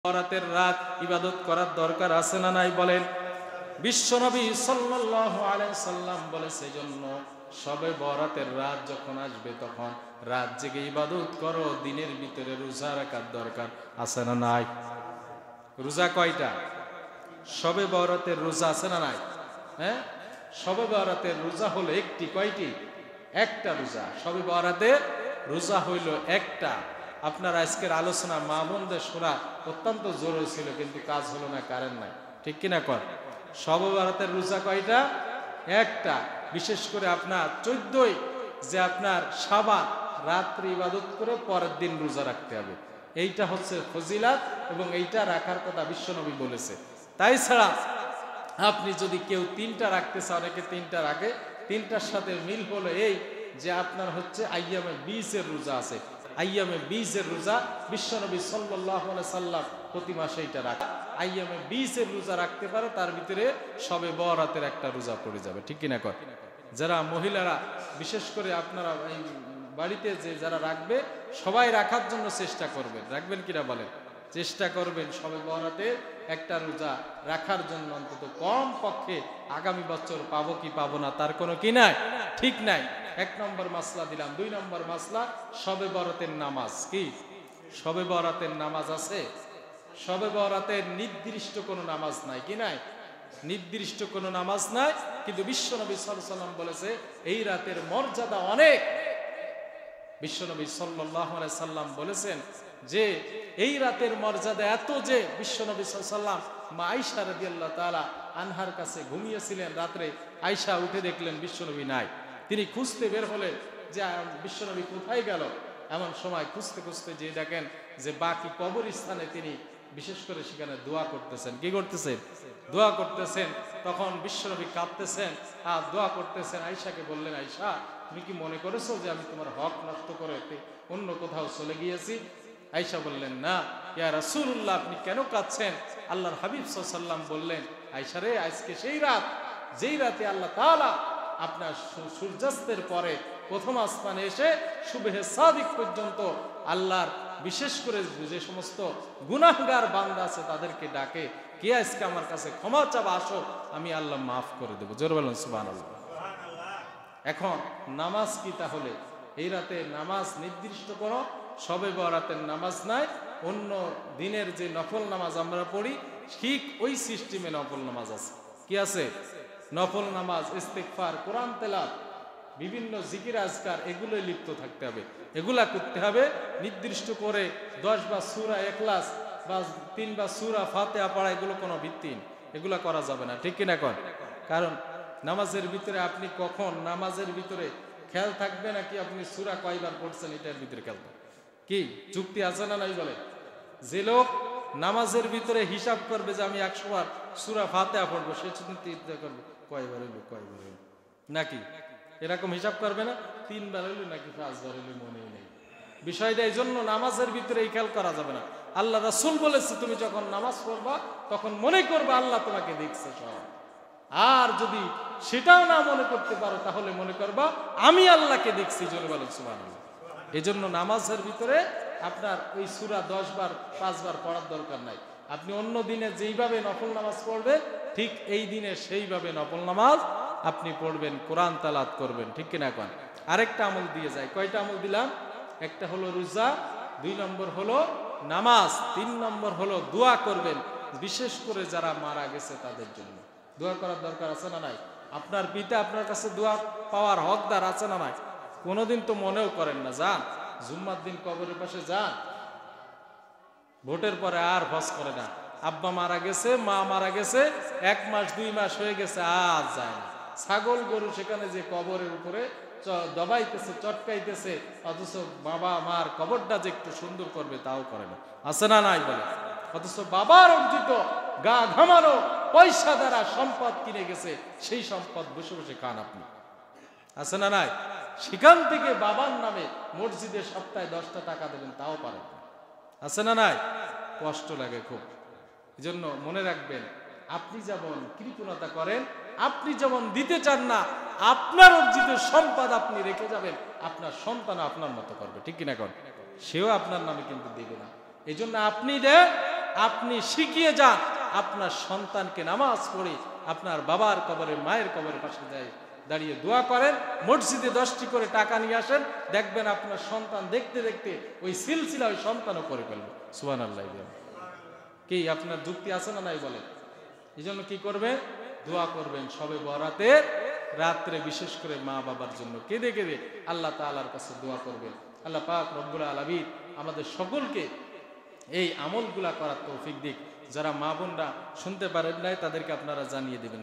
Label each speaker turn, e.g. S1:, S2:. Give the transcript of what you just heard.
S1: বরাতের রাত ইবাদত করার দরকার আছে না নাই বলেন? বিশ্বনবী সাল্লাল্লাহু আলাইহি সাল্লাম বলেছে জন্য সবে বরাতের রাত যখন আসবে তখন রাত জেগে ইবাদত করো, দিনের ভিতরে রোজা রাখার দরকার আছে না নাই? রোজা কয়টা? সবে বরাতের রোজা আছে না নাই? হ্যাঁ, সবে বরাতের রোজা হলো একটি। কয়টি? একটা রোজা। সবে বরাতের রোজা হইল একটা। আপনার আজকের আলোচনা মা বোনদের শোনা অত্যন্ত জরুরি ছিল, কিন্তু কাজ হলো না, কারেন্ট নাই, ঠিক কিনা কর? সবে বরাতের রোজা কয়টা? একটা। বিশেষ করে আপনার 14ই যে আপনার শাবান রাত্রি ইবাদত করে পরের দিন রোজা রাখতে হবে, এইটা হচ্ছে ফজিলাত এবং এইটা রাখার কথা বিশ্বনবী বলেছে। তাই ছাড়া আপনি যদি কেউ 3টা রাখতেছে, অনেকে 3টা রাখে, 3টার সাথে মিল হলো এই যে আপনার হচ্ছে আইয়ামে 20-এর রোজা আছে। আইয়ামে 20-এর রোজা বিশ্বনবী সাল্লাল্লাহু আলাইহি সাল্লাম প্রতি মাসে এটা রাখে। আইয়ামে 20-এর রোজা রাখতে পারে, তার ভিতরে সবে বরাতের একটা রোজা পড়ে যাবে, ঠিক কিনা কর? যারা মহিলারা বিশেষ করে আপনারা এই বাড়িতে যে যারা রাখবে সবাই রাখার জন্য চেষ্টা করবেন। রাখবেন কিনা বলেন? চেষ্টা করবেন সবে বরাতের একটা রোজা রাখার জন্য। অন্তত কম পক্ষে আগামী বছর পাবো কি পাবো না তার কোনো কি নাই, ঠিক নাই। 1 নম্বর মাসলা দিলাম। 2 নম্বর মাসলা, সবে বরাতের নামাজ কি? সবে বরাতের নামাজ আছে? সবে বরাতের নির্দিষ্ট কোনো নামাজ নাই, কি নাই? নির্দিষ্ট কোনো নামাজ নাই, কিন্তু বিশ্বনবী সাল্লাল্লাহু আলাইহি সাল্লাম বলেছে এই রাতের মর্যাদা অনেক। বিশ্বনবী সাল্লাল্লাহু আলাইহি সাল্লাম বলেছেন যে এই রাতের মর্যাদা এত যে বিশ্বনবী সাল্লাল্লাহু আলাইহি সাল্লাম মা আয়েশা রাদিয়াল্লাহু তাআলা আনহার কাছে ঘুমিয়েছিলেন রাতে। আয়েশা উঠে দেখলেন বিশ্বনবী নাই। তিনি খুঁজতে বের হলেন যে বিশ্বনবী কোথায় গেল। এমন সময় খুঁজতে খুঁজতে যে দেখেন যে বাকি কবরস্থানে তিনি বিশেষ করে সেখানে দোয়া করতেছেন। কি করতেছেন? দোয়া করতেছেন। তখন বিশ্বনবী কাঁদতেছেন আর দোয়া করতেছেন। আয়েশাকে বললেন, আয়েশা তুমি কি মনে করেছো যে আমি তোমার হক নষ্ট করে অন্য কোথাও চলে গিয়েছি? আয়েশা বললেন, না ইয়া রাসূলুল্লাহ, আপনি কেন কাঁদছেন? আল্লাহর হাবিব সাল্লাল্লাহু আলাইহি ওয়াসাল্লাম বললেন, আয়েশা রে, আজকে সেই রাত যেই রাতে আল্লাহ তাআলা আপনার সূর্যাস্তের পরে প্রথম আসমানে এসে সুবহে সাদিক পর্যন্ত আল্লাহর বিশেষ করে যে সমস্ত গুনাহগার বান্দা আছে তাদেরকে ডাকে, কে আজকে আমার কাছে ক্ষমা চাবা, আসো আমি আল্লাহ মাফ করে দেবো। জোরে বলুন সুবহানাল্লাহ। এখন নামাজ কি তাহলে? এই রাতে নামাজ নির্দিষ্ট করো, সবে বরাতের নামাজ নাই। অন্য দিনের যে নফল নামাজ আমরা পড়ি ঠিক ওই সিস্টেমে নফল নামাজ আছে। কি আছে? নফল নামাজ, ইস্তিগফার, কোরআন তেলাওয়াত, বিভিন্ন জিকির আজকার, এগুলোই লিপ্ত থাকতে হবে। এগুলা করতে হবে নির্দিষ্ট করে 10 বার সূরা ইখলাস বা 3 বার সূরা ফাতিহা পড়া, এগুলো কোনো ভিত্তি, এগুলা করা যাবে না, ঠিক কিনা কর? কারণ নামাজের ভিতরে আপনি কখন নামাজের ভিতরে খেয়াল থাকবে নাকি আপনি সূরা কয়বার পড়ছেন এটার ভিতরে খেয়াল থাকবে। কি যুক্তি আছে না নাই বলে? যে লোক নামাজের ভিতরে হিসাব করবে যে আমি 100 বার সূরা ফাতিহা পড়বো, সে চিন্তা করবে কয়বার হইল নাকি এরকম হিসাব করবে না, 3 বার হইল নাকি 5 বার হইল, মনেই নেই। বিষয়টা এই জন্য নামাজের ভিতরে এই খেয়াল করা যাবে না। আল্লাহ রাসূল বলেছে তুমি যখন নামাজ পড়বা তখন মনে করবা আল্লাহ তোমাকে দেখছে সব। আর যদি সেটাও না মনে করতে পারো তাহলে মনে করবা আমি আল্লাহকে দেখছি। জোরে বলেন সুবহানাল্লাহ। এই জন্য নামাজের ভিতরে আপনার ওই সূরা 10 বার 5 বার পড়ার দরকার নাই। আপনি অন্য দিনে যেইভাবে নফল নামাজ পড়বেন ঠিক এই দিনে সেইভাবে নফল নামাজ আপনি পড়বেন, কোরআন তেলাওয়াত করবেন, ঠিক কিনা কোন? আরেকটা আমল দিয়ে যায়। কয়টা আমল দিলাম? একটা হলো রোজা, 2 নম্বর হলো নামাজ, 3 নম্বর হলো দোয়া করবেন। বিশেষ করে যারা মারা গেছে তাদের জন্য দোয়া করার দরকার আছে না নাই? আপনার পিতা আপনার কাছে দোয়া পাওয়ার হকদার আছে না নাই? কোনোদিন তো মনেও করেন না। যান জুম্মার দিন কবরের পাশে যান, ভোটের পরে আর হজ করে না। আব্বা মারা গেছে, মা মারা গেছে, 1 মাস 2 মাস হয়ে গেছে, আজ যায় না। ছাগল গরু সেখানে যে কবরের উপরে দবাইতেছে, চটকাইতেছে, অথচ বাবা মার কবরটা যে একটু সুন্দর করবে তাও করে না। আছে না নাই বলে? অথচ বাবার অর্জিত গা ঘামানো পয়সা দ্বারা সম্পদ কিনে গেছে, সেই সম্পদ বসে বসে খান আপনি। আছে না নাই? সেখান থেকে বাবার নামে মসজিদে সপ্তাহে 10টা টাকা দেবেন, তাও পারেন না। আছে না নাই? কষ্ট লাগে খুব। এই জন্য মনে রাখবেন, আপনি যেমন কৃপণতা করেন, আপনি যেমন দিতে চান না, আপনার অর্জিত সম্পদ আপনি রেখে যাবেন, আপনার সন্তান আপনার মতো করবে, ঠিক কিনা কর? সেও আপনার নামে কিন্তু দেবে না। এই জন্য আপনি দেন, আপনি শিখিয়ে যান, আপনার সন্তানকে নামাজ পড়ে আপনার বাবার কবরে মায়ের কবরের পাশে দাঁড়িয়ে দোয়া করেন। মসজিদে 10টি করে টাকা নিয়ে আসেন, দেখবেন আপনার সন্তান দেখতে দেখতে ওই সিলসিলা ওই সন্তানও করে ফেলবে। সুবহানাল্লাহ। কি আপনার যুক্তি আছে না নাই বলেন? এই জন্য কি করবেন? দোয়া করবেন সবে বরাতে রাত্রে, বিশেষ করে মা বাবার জন্য কেঁদে কেঁদে আল্লাহ তাআলার কাছে দোয়া করবেন। আল্লাহ পাক রব্বুল আলামিন আমাদের সকলকে এই আমলগুলা করার তৌফিক দিক। যারা মা বোনরা শুনতে পারেন নাই তাদেরকে আপনারা জানিয়ে দেবেন।